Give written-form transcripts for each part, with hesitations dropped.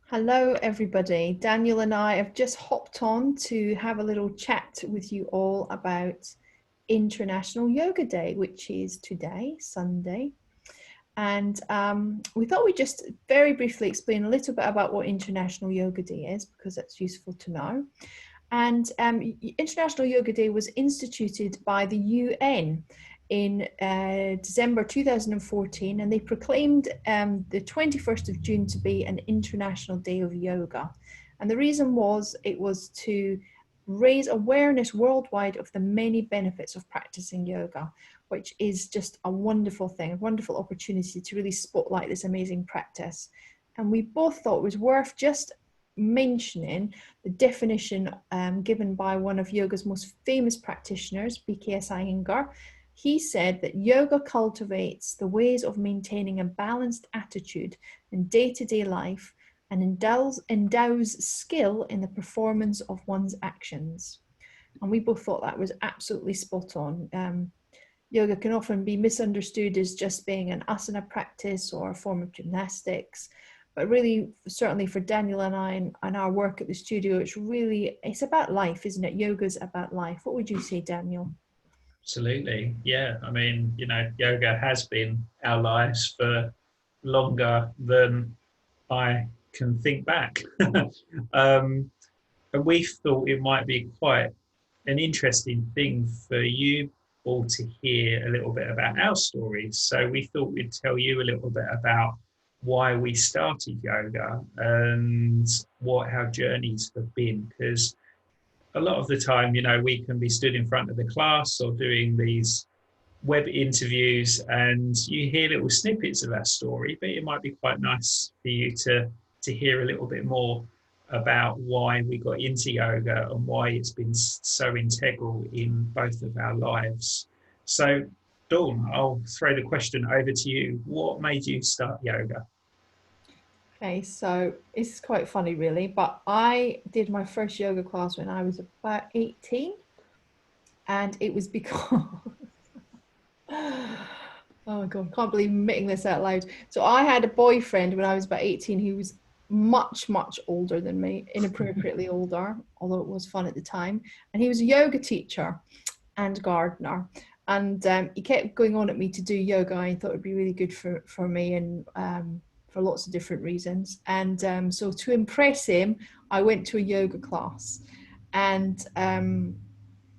Hello, everybody. Daniel and I have just hopped on to have a little chat with you all about International Yoga Day, which is today, Sunday. And we thought we'd just very briefly explain a little bit about what International Yoga Day is, because that's useful to know. And International Yoga Day was instituted by the UN in December 2014, and they proclaimed the 21st of June to be an International Day of Yoga. And the reason was it was to raise awareness worldwide of the many benefits of practicing yoga, which is just a wonderful thing, a wonderful opportunity to really spotlight this amazing practice. And we both thought it was worth just mentioning the definition given by one of yoga's most famous practitioners, BKS Iyengar. He said that yoga cultivates the ways of maintaining a balanced attitude in day-to-day life and endows skill in the performance of one's actions. And we both thought that was absolutely spot on. Yoga can often be misunderstood as just being an asana practice or a form of gymnastics. But really, certainly for Daniel and I and our work at the studio, it's about life, isn't it? Yoga's about life. What would you say, Daniel? Absolutely. Yeah. Yoga has been our lives for longer than I can think back. um, and we thought it might be quite an interesting thing for you all to hear a little bit about our stories. So we thought we'd tell you a little bit about why we started yoga and what our journeys have been. Because a lot of the time, we can be stood in front of the class or doing these web interviews and you hear little snippets of our story, but it might be quite nice for you to hear a little bit more about why we got into yoga and why it's been so integral in both of our lives. So, Dawn, I'll throw the question over to you. What made you start yoga? Okay, so it's quite funny, really, but I did my first yoga class when I was about 18, and it was because oh my God, I can't believe I'm admitting this out loud. So I had a boyfriend when I was about 18 who was much, much older than me, inappropriately older, although it was fun at the time. And he was a yoga teacher and gardener. And he kept going on at me to do yoga. I thought it'd be really good for me and for lots of different reasons. And so to impress him, I went to a yoga class. And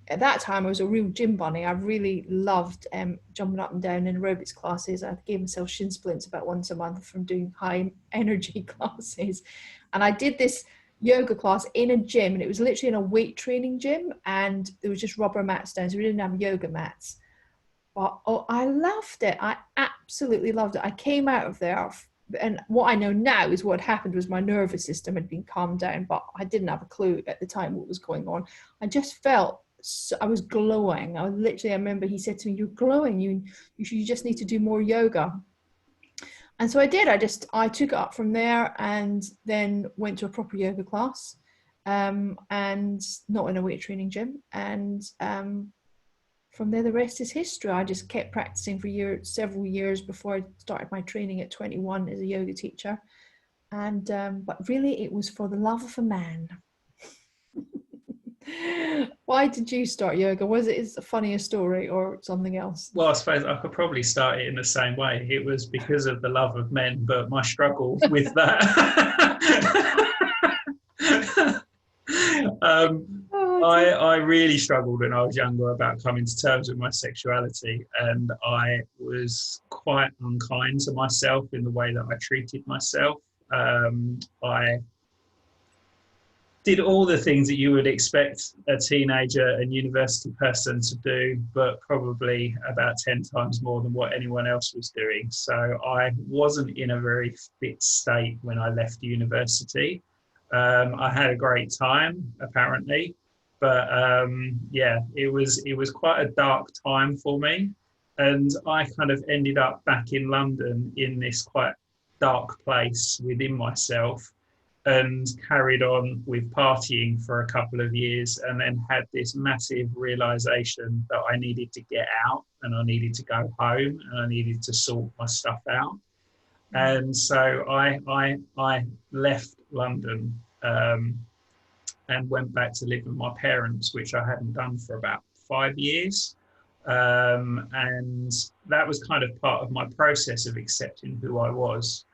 at that time I was a real gym bunny. I really loved jumping up and down in aerobics classes. I gave myself shin splints about once a month from doing high energy classes. And I did this yoga class in a gym, and it was literally in a weight training gym, and there was just rubber mats down, so we didn't have yoga mats. But I loved it. I absolutely loved it. I came out of there, and what I know now is what happened was my nervous system had been calmed down, but I didn't have a clue at the time what was going on. I just felt so, I was glowing. I remember he said to me, "You're glowing. You just need to do more yoga." And so I did. I took it up from there, and then went to a proper yoga class, and not in a weight training gym. And from there, the rest is history. I just kept practicing for several years before I started my training at 21 as a yoga teacher. And but really, it was for the love of a man. Why did you start yoga? Was it a funnier story or something else? Well, I suppose I could probably start it in the same way. It was because of the love of men, but my struggle with that. I really struggled when I was younger about coming to terms with my sexuality, and I was quite unkind to myself in the way that I treated myself. I did all the things that you would expect a teenager and university person to do, but probably about 10 times more than what anyone else was doing. So I wasn't in a very fit state when I left university. I had a great time, apparently, but yeah, it was quite a dark time for me. And I kind of ended up back in London in this quite dark place within myself, and carried on with partying for a couple of years, and then had this massive realization that I needed to get out and I needed to go home and I needed to sort my stuff out. And so I left London and went back to live with my parents, which I hadn't done for about 5 years. And that was kind of part of my process of accepting who I was.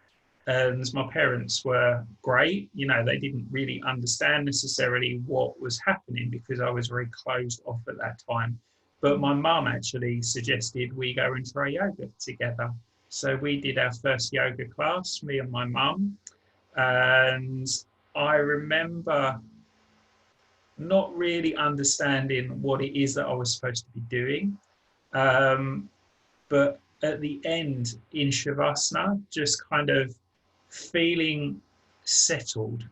And my parents were great. You know, they didn't really understand necessarily what was happening because I was very closed off at that time. But my mum actually suggested we go and try yoga together. So we did our first yoga class, me and my mum. And I remember not really understanding what it is that I was supposed to be doing. Um, but at the end in Shavasana, just kind of feeling settled,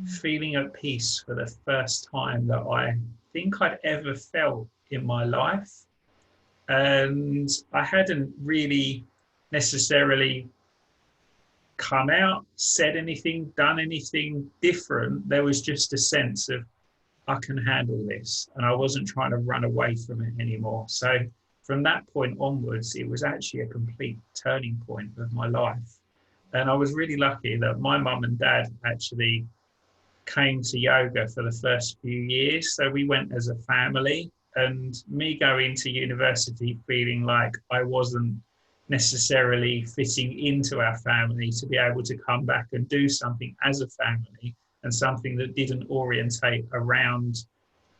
feeling at peace for the first time that I think I'd ever felt in my life. And I hadn't really necessarily come out, said anything, done anything different. There was just a sense of, I can handle this. And I wasn't trying to run away from it anymore. So from that point onwards, it was actually a complete turning point of my life. And I was really lucky that my mum and dad actually came to yoga for the first few years. So we went as a family, and me going to university feeling like I wasn't necessarily fitting into our family, to be able to come back and do something as a family and something that didn't orientate around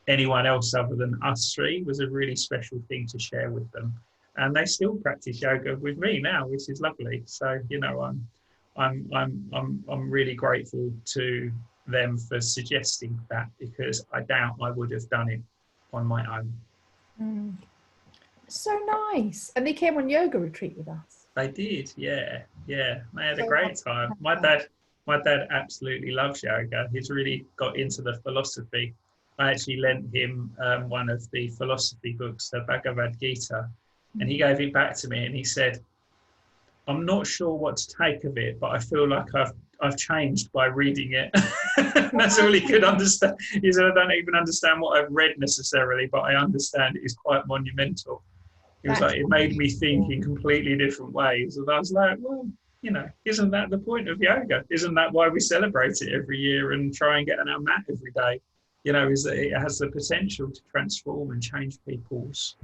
anyone else other than us three was a really special thing to share with them. And they still practice yoga with me now, which is lovely. So, you know, I'm really grateful to them for suggesting that, because I doubt I would have done it on my own. Mm. So nice. And they came on yoga retreat with us. They did, yeah. They had a So great nice to time. have My that. dad, my dad absolutely loves yoga. He's really got into the philosophy. I actually lent him one of the philosophy books, the Bhagavad Gita, and he gave it back to me and he said, I'm not sure what to take of it, but I feel like I've changed by reading it. That's all he could understand. He said, I don't even understand what I've read necessarily, but I understand it is quite monumental. He was That's like, it made me think wonderful. in completely different ways. And I was like, well, you know, isn't that the point of yoga? Isn't that why we celebrate it every year and try and get on our mat every day? You know, is that it has the potential to transform and change people's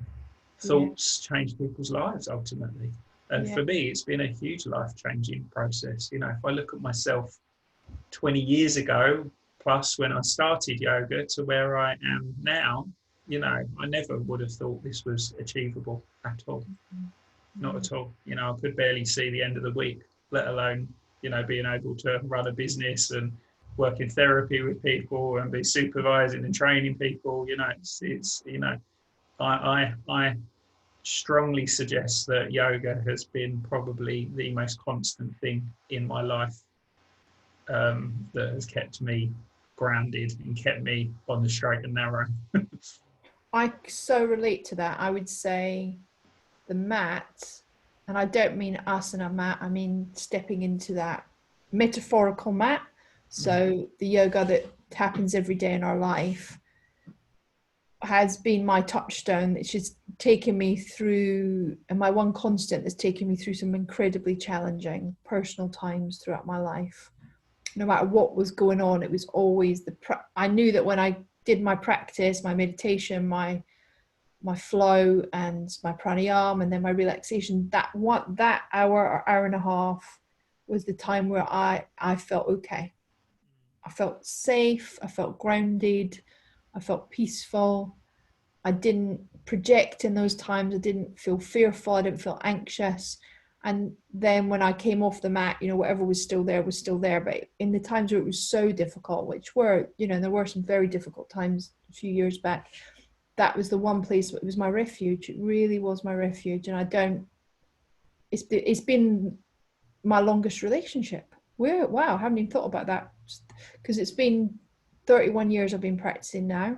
Yeah, thoughts, change people's lives ultimately. And yeah. for me, it's been a huge life-changing process. You know, if I look at myself 20 years ago, plus when I started yoga to where I am now, you know, I never would have thought this was achievable at all. Not Mm. at all. You know, I could barely see the end of the week, let alone, you know, being able to run a business and work in therapy with people and be supervising and training people. You know, it's you know, I strongly suggest that yoga has been probably the most constant thing in my life, that has kept me grounded and kept me on the straight and narrow. I so relate to that. I would say the mat, and I don't mean us and a mat, I mean stepping into that metaphorical mat. So the yoga that happens every day in our life has been my touchstone. It's just taken me through, and my one constant has taken me through some incredibly challenging personal times throughout my life. No matter what was going on, it was always I knew that when I did my practice, my meditation, my flow and my pranayama and then my relaxation, that hour or hour and a half was the time where I felt okay. I felt safe, I felt grounded, I felt peaceful. I didn't project in those times. I didn't feel fearful. I didn't feel anxious. And then when I came off the mat, you know, whatever was still there was still there. But in the times where it was so difficult, which were, you know, there were some very difficult times a few years back, that was the one place, it was my refuge. It really was my refuge. And I don't, it's been my longest relationship. Wow, I haven't even thought about that, because it's been 31 years I've been practicing now.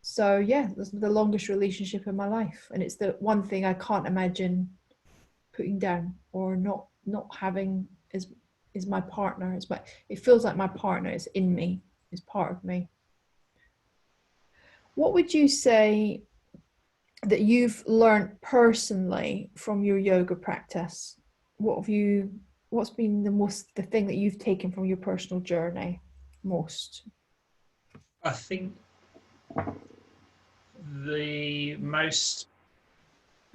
So yeah, that's the longest relationship in my life, and it's the one thing I can't imagine putting down or not having is my partner. It feels like my partner is in me, is part of me. What would you say that you've learned personally from your yoga practice? what's been the thing that you've taken from your personal journey most? I think the most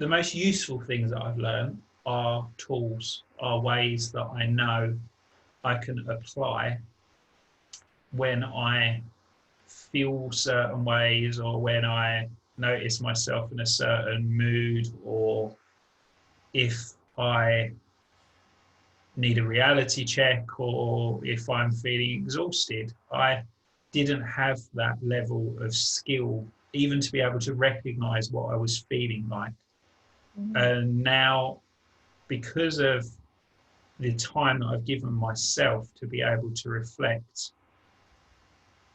the most useful things that I've learned are tools, are ways that I know I can apply when I feel certain ways, or when I notice myself in a certain mood, or if I need a reality check, or if I'm feeling exhausted. I didn't have that level of skill even to be able to recognize what I was feeling like. Mm. And now, because of the time that I've given myself to be able to reflect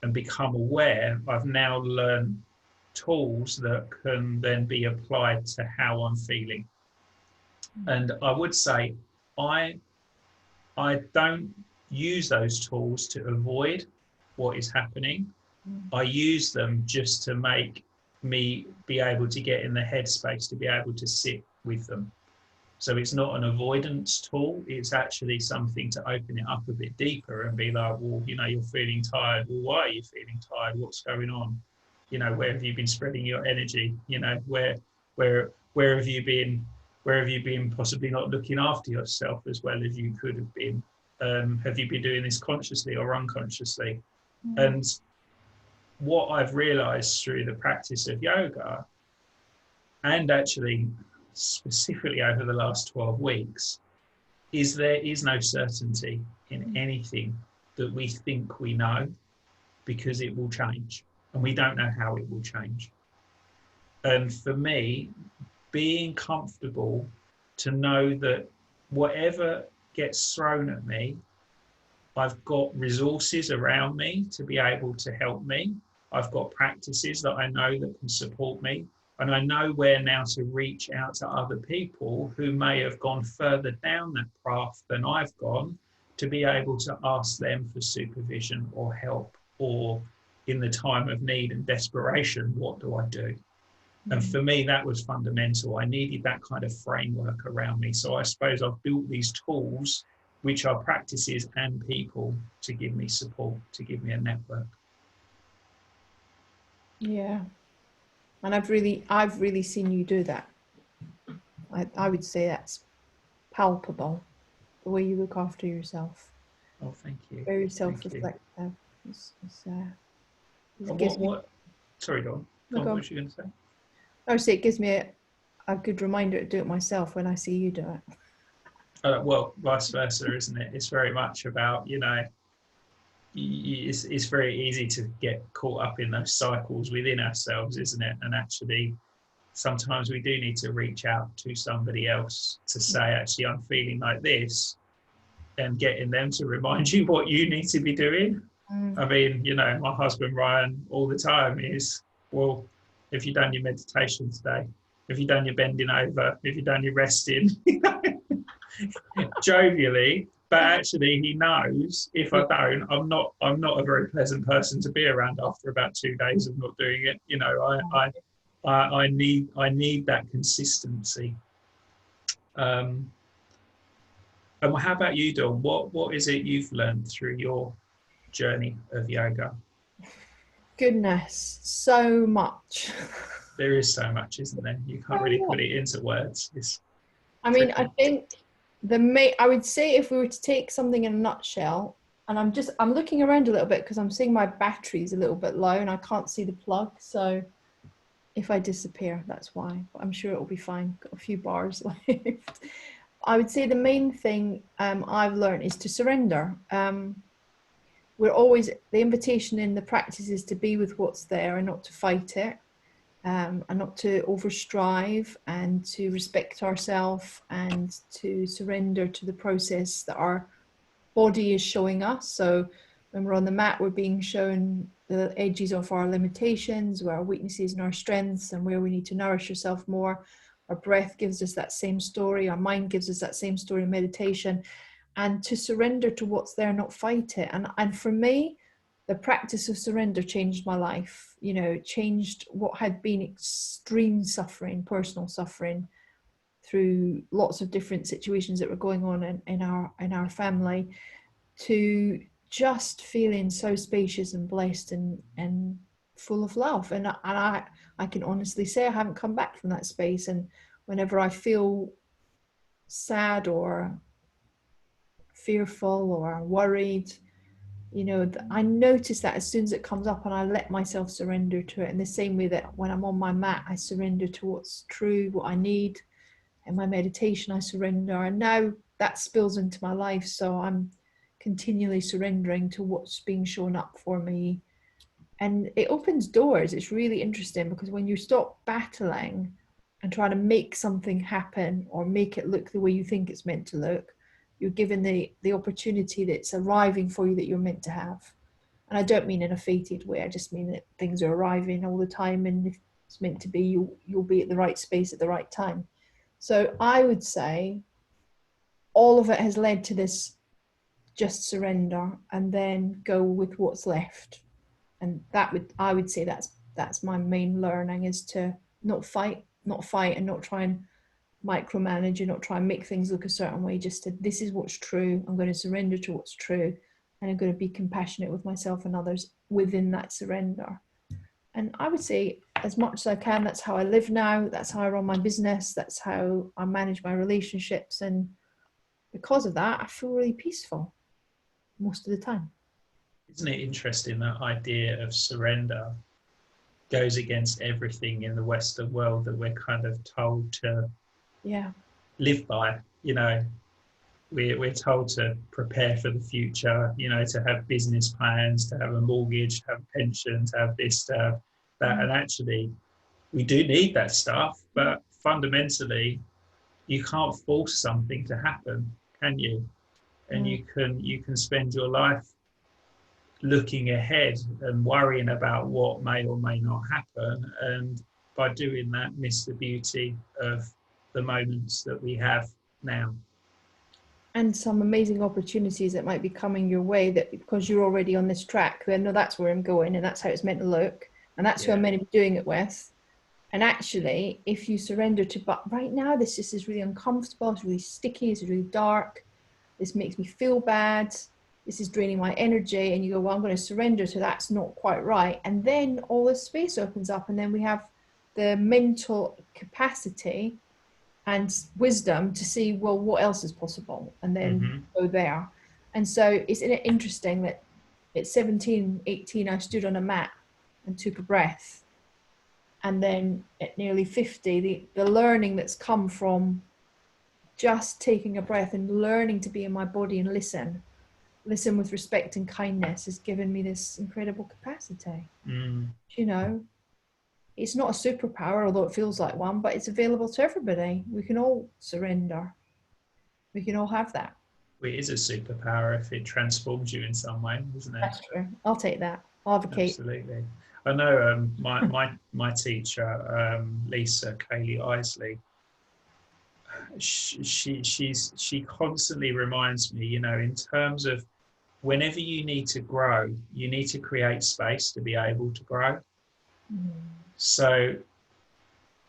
and become aware, I've now learned tools that can then be applied to how I'm feeling. And I would say I I don't use those tools to avoid what is happening. Mm. I use them just to make me be able to get in the headspace to be able to sit with them. So it's not an avoidance tool. It's actually something to open it up a bit deeper and be like, well, you're feeling tired. Well, why are you feeling tired? What's going on? Where have you been spreading your energy? Where have you been? Where have you been possibly not looking after yourself as well as you could have been? Have you been doing this consciously or unconsciously? Mm. And what I've realized through the practice of yoga, and actually specifically over the last 12 weeks, is there is no certainty in anything that we think we know, because it will change and we don't know how it will change. And for me, being comfortable to know that whatever gets thrown at me, I've got resources around me to be able to help me. I've got practices that I know that can support me. And I know where now to reach out to other people who may have gone further down that path than I've gone, to be able to ask them for supervision or help, or in the time of need and desperation, what do I do? And Mm. for me, that was fundamental. I needed that kind of framework around me. So I suppose I've built these tools, which are practices and people, to give me support, to give me a network. Yeah, and I've really seen you do that. I would say that's palpable, the way you look after yourself. Oh, thank you. Very Thank you. self-reflective. It And gives me, sorry, Don. look, Don, what I was you going to say? would say it gives me a good reminder to do it myself when I see you do it. Well, vice versa, isn't it? It's very much about, it's very easy to get caught up in those cycles within ourselves, isn't it? And actually, sometimes we do need to reach out to somebody else to say, actually, I'm feeling like this, and getting them to remind you what you need to be doing. Mm. I mean, my husband Ryan all the time is, well, have you done your meditation today? Have you done your bending over? Have you done your resting? Jovially, but actually he knows if I don't, I'm not a very pleasant person to be around after about 2 days of not doing it. I need that consistency. Um, and how about you, Dawn? What is it you've learned through your journey of yoga? Goodness, so much. There is so much, isn't there? You can't So really much. put it into words. It's I mean, I tricky. think I would say, if we were to take something in a nutshell, and I'm looking around a little bit because I'm seeing my battery's a little bit low and I can't see the plug. So if I disappear, that's why. But I'm sure it'll be fine. Got a few bars left. I would say the main thing I've learned is to surrender. We're always, the invitation in the practice is to be with what's there and not to fight it, and not to overstrive, and to respect ourselves and to surrender to the process that our body is showing us. So when we're on the mat, we're being shown the edges of our limitations, where our weaknesses and our strengths, and where we need to nourish ourselves more. Our breath gives us that same story. Our mind gives us that same story in meditation. And to surrender to what's there, not fight it. And for me, the practice of surrender changed my life. It changed what had been extreme suffering, personal suffering, through lots of different situations that were going on in our family, to just feeling so spacious and blessed and full of love. And I can honestly say I haven't come back from that space. And whenever I feel sad or fearful or worried, you know, I notice that as soon as it comes up, and I let myself surrender to it in the same way that when I'm on my mat, I surrender to what's true, what I need. In my meditation, I surrender. And now that spills into my life. So I'm continually surrendering to what's being shown up for me. And it opens doors. It's really interesting, because when you stop battling and trying to make something happen or make it look the way you think it's meant to look, you're given the opportunity that's arriving for you that you're meant to have. And I don't mean in a fated way. I just mean that things are arriving all the time, and if it's meant to be, you'll be at the right space at the right time. So I would say all of it has led to this: just surrender and then go with what's left. And I would say that's my main learning, is to not fight and not try and micromanage and not try and make things look a certain way. Just to, this is what's true. I'm going to surrender to what's true, and I'm going to be compassionate with myself and others within that surrender. And I would say, as much as I can, that's how I live now. That's how I run my business. That's how I manage my relationships. And because of that, I feel really peaceful most of the time. Isn't it interesting, that idea of surrender goes against everything in the Western world that we're kind of told to Yeah. live by? You know, we're told to prepare for the future, you know, to have business plans, to have a mortgage, to have a pension, to have this, to have that. And actually, we do need that stuff, but fundamentally, you can't force something to happen, can you? And Mm. you can spend your life looking ahead and worrying about what may or may not happen, and by doing that, miss the beauty of the moments that we have now. And some amazing opportunities that might be coming your way, that because you're already on this track, then no, that's where I'm going and that's how it's meant to look. And that's who I'm Yeah. meant to be doing it with. And actually, if you surrender to, but right now, this just is really uncomfortable, it's really sticky, it's really dark, this makes me feel bad, this is draining my energy, and you go, well, I'm going to surrender to that's not quite right. And then all this space opens up, and then we have the mental capacity and wisdom to see, well, what else is possible, and then Mm-hmm. go there. And so it's interesting that at 17, 18, I stood on a mat and took a breath. And then at nearly 50, the learning that's come from just taking a breath and learning to be in my body and listen with respect and kindness, has given me this incredible capacity. Mm. You know, it's not a superpower, although it feels like one, but it's available to everybody. We can all surrender. We can all have that. It is a superpower if it transforms you in some way, isn't it? That's true. I'll take that. I'll advocate. Absolutely. I know my teacher, Lisa Kaylee Isley, she constantly reminds me, you know, in terms of whenever you need to grow, you need to create space to be able to grow. Mm. So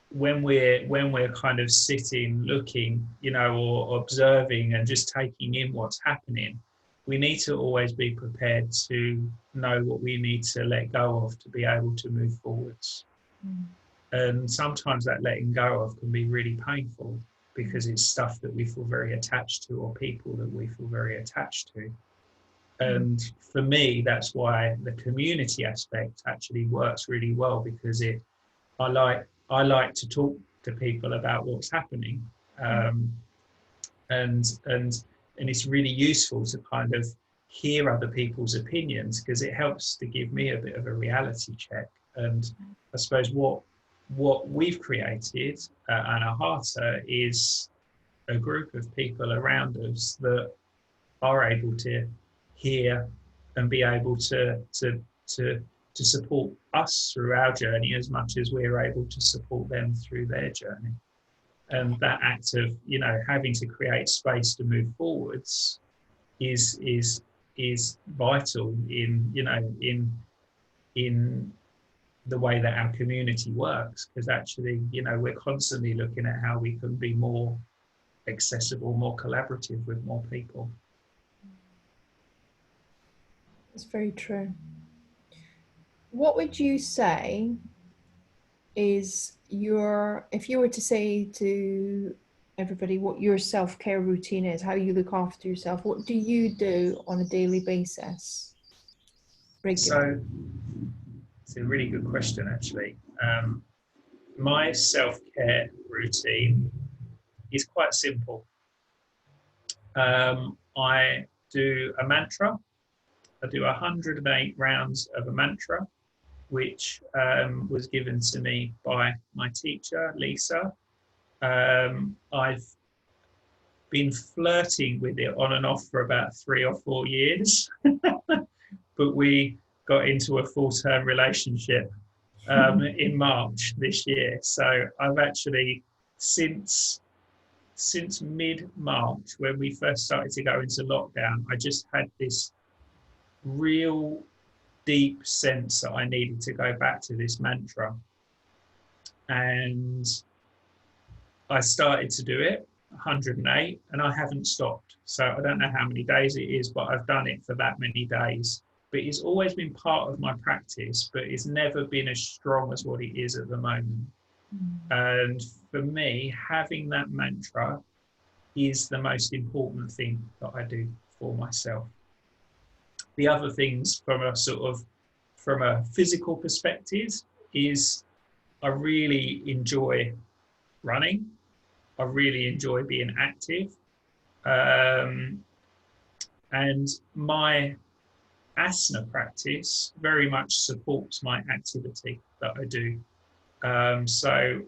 when we're kind of sitting, looking, you know, or observing and just taking in what's happening, we need to always be prepared to know what we need to let go of to be able to move forwards. Mm. And sometimes that letting go of can be really painful, because it's stuff that we feel very attached to, or people that we feel very attached to. Mm. And for me, that's why the community aspect actually works really well, because I like to talk to people about what's happening, Mm. um, and it's really useful to kind of hear other people's opinions, because it helps to give me a bit of a reality check. And I suppose what we've created at Anahata is a group of people around us that are able to hear and be able to support us through our journey as much as we're able to support them through their journey. And that act of, you know, having to create space to move forwards is vital in, you know, in the way that our community works, because actually, you know, we're constantly looking at how we can be more accessible, more collaborative with more people. It's very true. What would you say is if you were to say to everybody what your self-care routine is, how you look after yourself, what do you do on a daily basis, regularly? So it's a really good question, actually. My self-care routine is quite simple. I do a mantra. I do 108 rounds of a mantra, which was given to me by my teacher, Lisa. I've been flirting with it on and off for about 3 or 4 years, but we got into a full-term relationship in March this year. So I've actually, since mid-March, when we first started to go into lockdown, I just had this real deep sense that I needed to go back to this mantra. And I started to do it, 108, and I haven't stopped. So I don't know how many days it is, but I've done it for that many days. But it's always been part of my practice, but it's never been as strong as what it is at the moment. And for me, having that mantra is the most important thing that I do for myself. The other things from a physical perspective is I really enjoy running. I really enjoy being active. And my asana practice very much supports my activity that I do. So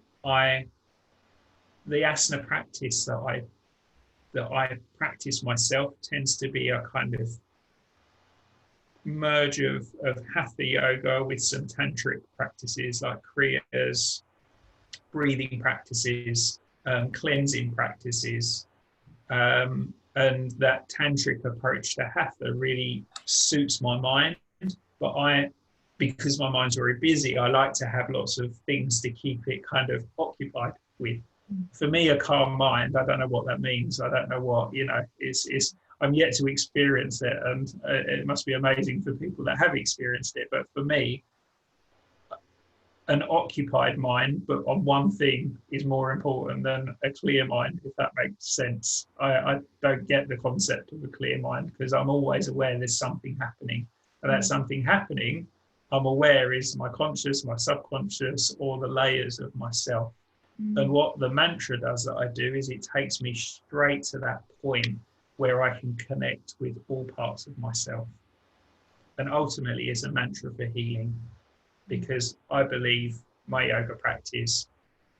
the asana practice that I practice myself tends to be a kind of merge of hatha yoga with some tantric practices like kriyas, breathing practices, cleansing practices, and that tantric approach to hatha really suits my mind. But because my mind's very busy, I like to have lots of things to keep it kind of occupied with. For me, a calm mind, I don't know what that means. I don't know what, I'm yet to experience it, and it must be amazing for people that have experienced it. But for me, an occupied mind, but on one thing, is more important than a clear mind, if that makes sense. I don't get the concept of a clear mind because I'm always aware there's something happening. And that something happening, I'm aware is my conscious, my subconscious, or the layers of myself. And what the mantra does that I do is it takes me straight to that point where I can connect with all parts of myself. And ultimately, it's a mantra for healing, because I believe my yoga practice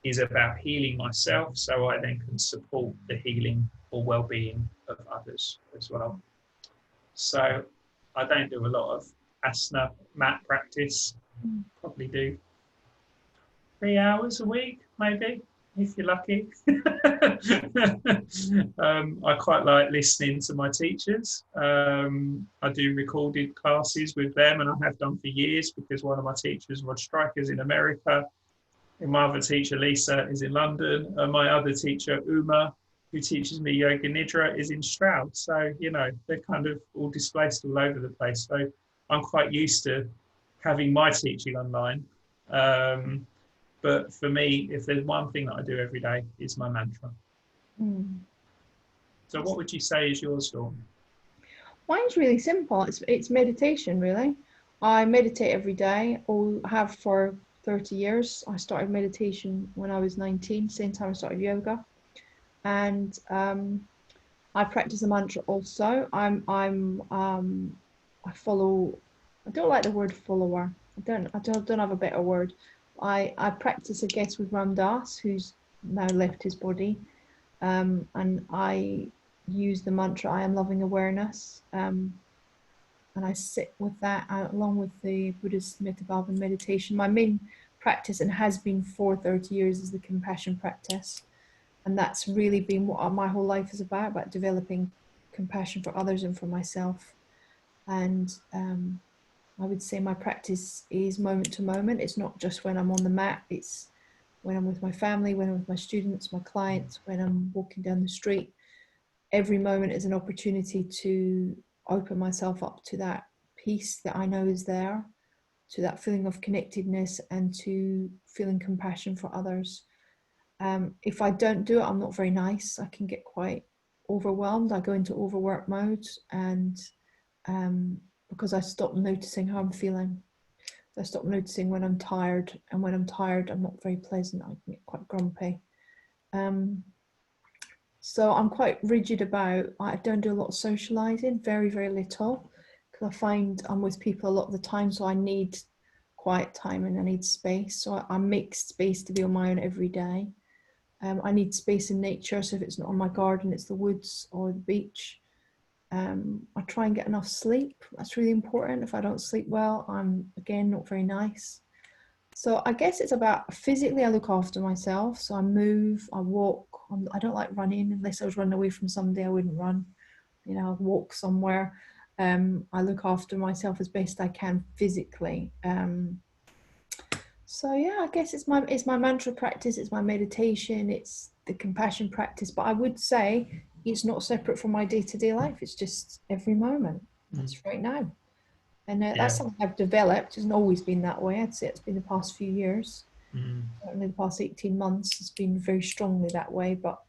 is about healing myself so I then can support the healing or well-being of others as well. So I don't do a lot of asana mat practice, probably do 3 hours a week, maybe, if you're lucky. I quite like listening to my teachers. I do recorded classes with them, and I have done for years because one of my teachers, Rod Stryker's in America, and my other teacher, Lisa, is in London, and my other teacher, Uma, who teaches me Yoga Nidra, is in Stroud. So, they're kind of all displaced all over the place. So I'm quite used to having my teaching online. But for me, if there's one thing that I do every day, it's my mantra. So what would you say is yours, Dawn? Mine's really simple. It's meditation, really. I meditate every day. I have for 30 years. I started meditation when I was 19, same time I started yoga. And I practice a mantra also. I follow, I don't like the word follower. I don't have a better word. I practice, I guess, with Ram Dass, who's now left his body, and I use the mantra I am loving awareness, and I sit with that along with the Buddhist Metabhavan meditation. My main practice, and has been for 30 years, is the compassion practice, and that's really been what my whole life is about developing compassion for others and for myself. And I would say my practice is moment to moment. It's not just when I'm on the mat, it's when I'm with my family, when I'm with my students, my clients, when I'm walking down the street. Every moment is an opportunity to open myself up to that peace that I know is there, to that feeling of connectedness, and to feeling compassion for others. If I don't do it, I'm not very nice. I can get quite overwhelmed. I go into overwork mode, and because I stop noticing how I'm feeling. I stop noticing when I'm tired, and when I'm tired, I'm not very pleasant. I can get quite grumpy. So I'm quite rigid about, I don't do a lot of socializing, very, very little, because I find I'm with people a lot of the time, so I need quiet time and I need space. So I make space to be on my own every day. I need space in nature, so if it's not on my garden, it's the woods or the beach. I try and get enough sleep. That's really important. If I don't sleep well, I'm, again, not very nice. So I guess it's about, physically I look after myself. So I move, I walk. I don't like running. Unless I was running away from somebody, I wouldn't run. You know, I'll walk somewhere. I look after myself as best I can physically. So yeah, I guess it's my mantra practice, it's my meditation, it's the compassion practice. But I would say it's not separate from my day-to-day life. It's just every moment. That's right now. And that's Yeah. something I've developed. It hasn't always been that way. I'd say it's been the past few years. Mm. Certainly the past 18 months has been very strongly that way. But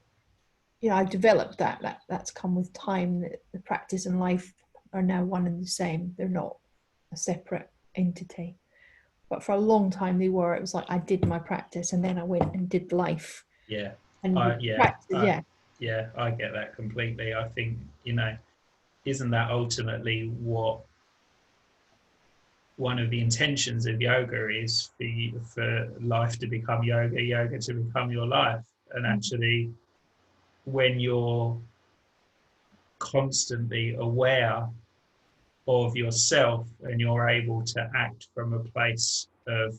you know, I've developed that's come with time. That the practice and life are now one and the same. They're not a separate entity. But for a long time they were. It was like I did my practice and then I went and did life. Yeah. And the Yeah. practice, yeah. Yeah. I get that completely. I think, isn't that ultimately what one of the intentions of yoga is, for life to become yoga, yoga to become your life? And actually, when you're constantly aware of yourself and you're able to act from a place of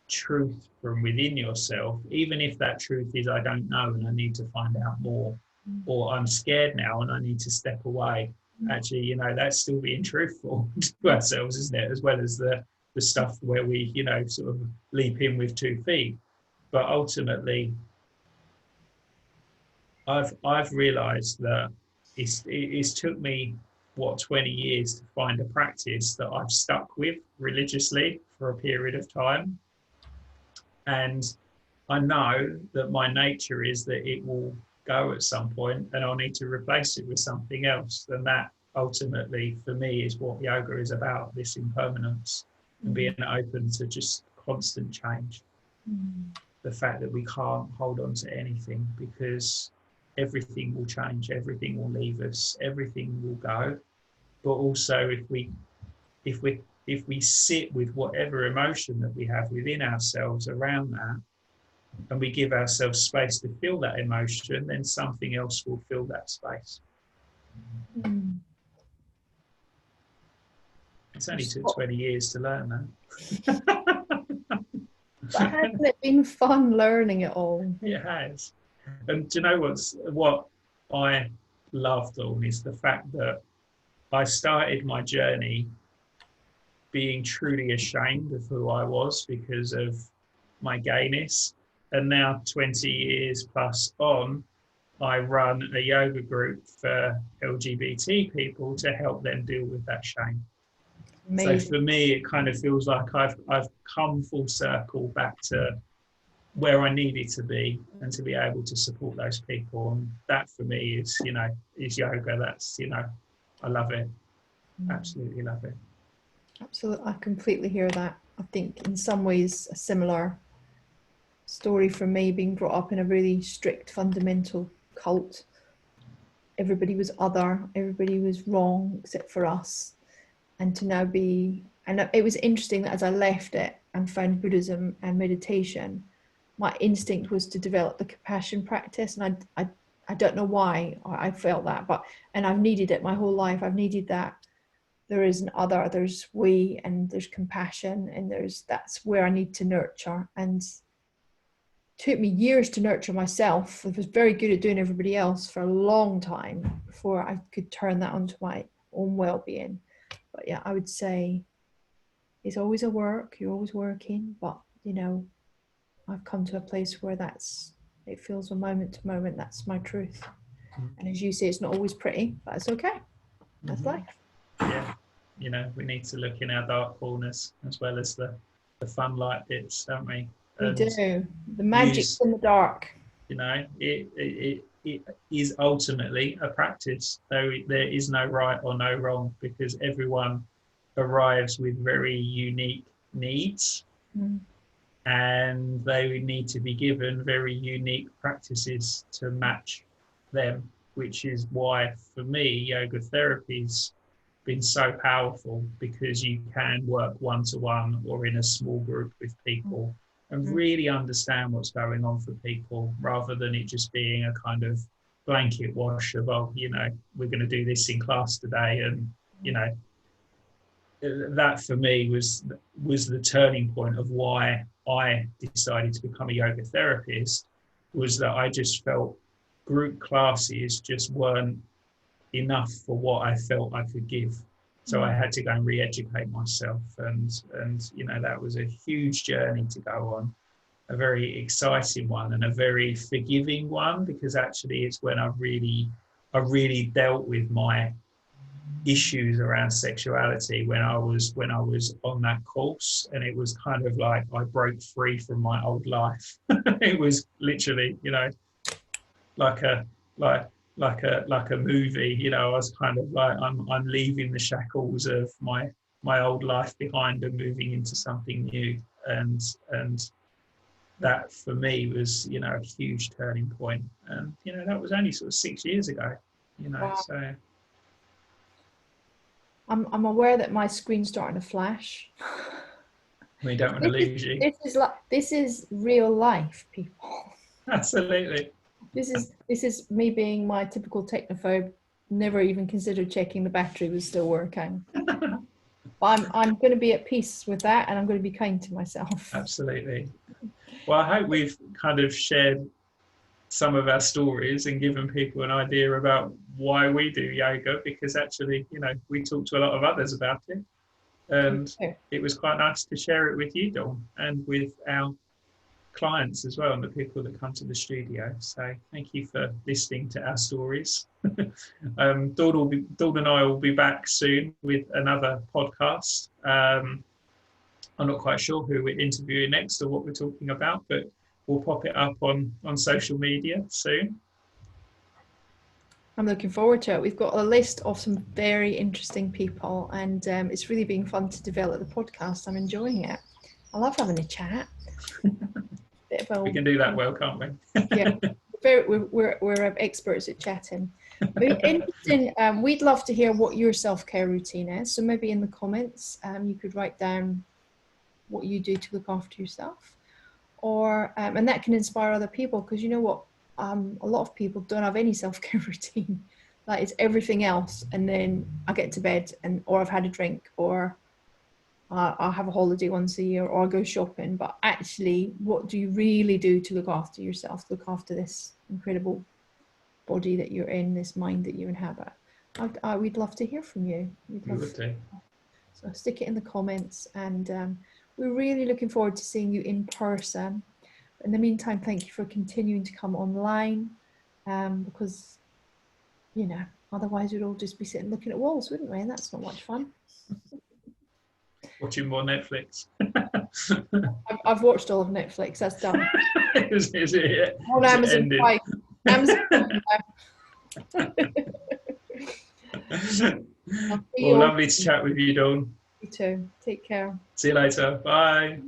truth from within yourself, even if that truth is, I don't know and I need to find out more, or I'm scared now and I need to step away. Actually, that's still being truthful to ourselves, isn't it? As well as the stuff where we, sort of leap in with 2 feet. But ultimately, I've realised that it's took me 20 years to find a practice that I've stuck with religiously for a period of time. And I know that my nature is that it will go at some point and I'll need to replace it with something else. And that ultimately, for me, is what yoga is about, this impermanence and being open to just constant change. The fact that we can't hold on to anything because everything will change, everything will leave us, everything will go. But also if we sit with whatever emotion that we have within ourselves around that, and we give ourselves space to feel that emotion, then something else will fill that space. It's only took 20 years to learn that. But hasn't it been fun learning it all? It has. And do you know what I love, Dawn, is the fact that I started my journey being truly ashamed of who I was because of my gayness. And now 20 years plus on, I run a yoga group for LGBT people to help them deal with that shame. Amazing. So for me, it kind of feels like I've come full circle back to where I needed to be and to be able to support those people. And that for me is yoga. That's, I love it. Absolutely love it. Absolutely. I completely hear that. I think in some ways a similar story for me, being brought up in a really strict fundamental cult. Everybody was other, everybody was wrong except for us. And to now be, and it was interesting that as I left it and found Buddhism and meditation, my instinct was to develop the compassion practice. And I don't know why I felt that, and I've needed it my whole life. I've needed that. There is an other, there's we, and there's compassion, and that's where I need to nurture. And it took me years to nurture myself. I was very good at doing everybody else for a long time before I could turn that onto my own well-being. But yeah, I would say it's always a work. You're always working, but you know, I've come to a place where it feels from moment to moment. That's my truth. And as you say, it's not always pretty, but it's okay. That's life. Yeah, you know, we need to look in our dark corners as well as the fun light bits, don't we? We And do. The magic's in the dark. you know, it is ultimately a practice. So there is no right or no wrong, because everyone arrives with very unique needs, and they need to be given very unique practices to match them, which is why for me yoga therapy's been so powerful, because you can work one-to-one or in a small group with people and really understand what's going on for people, rather than it just being a kind of blanket wash of, oh, you know, we're going to do this in class today. And you know, that for me was the turning point of why I decided to become a yoga therapist, was that I just felt group classes just weren't enough for what I felt I could give. So I had to go and re-educate myself, and you know, that was a huge journey to go on, a very exciting one and a very forgiving one, because actually it's when I really dealt with my issues around sexuality when I was on that course. And it was kind of like I broke free from my old life. It was literally, you know, like a movie, you know. I was kind of like, I'm leaving the shackles of my old life behind and moving into something new. And that for me was, you know, a huge turning point. And you know, that was only sort of 6 years ago, you know. Wow. So I'm aware that my screen's starting to flash. We don't want to lose you. This is real life, people. Absolutely. This is me being my typical technophobe. Never even considered checking the battery was still working. But I'm going to be at peace with that, and I'm going to be kind to myself. Absolutely. Well, I hope we've kind of shared some of our stories and given people an idea about why we do yoga, because actually, you know, we talk to a lot of others about it. And it was quite nice to share it with you, Dawn, and with our clients as well, and the people that come to the studio. So thank you for listening to our stories. Dawn and I will be back soon with another podcast. I'm not quite sure who we're interviewing next or what we're talking about, but we'll pop it up on social media soon. I'm looking forward to it. We've got a list of some very interesting people, and it's really been fun to develop the podcast. I'm enjoying it. I love having a chat. We can do that well, can't we? Yeah, we're experts at chatting. Interesting. We'd love to hear what your self-care routine is. So maybe in the comments, you could write down what you do to look after yourself, or and that can inspire other people, because you know what, a lot of people don't have any self-care routine. Like, it's everything else, and then I get to bed, or I've had a drink, or I'll have a holiday once a year, or I'll go shopping. But actually, what do you really do to look after yourself, look after this incredible body that you're in, this mind that you inhabit? We'd love to hear from you. We would do. So stick it in the comments, and we're really looking forward to seeing you in person. In the meantime, thank you for continuing to come online, because, you know, otherwise we'd all just be sitting looking at walls, wouldn't we? And that's not much fun. Watching more Netflix. I've watched all of Netflix. That's done. Is it on Amazon Prime. Amazon Well, lovely to chat with you, Dawn. You too. Take care. See you later. Bye.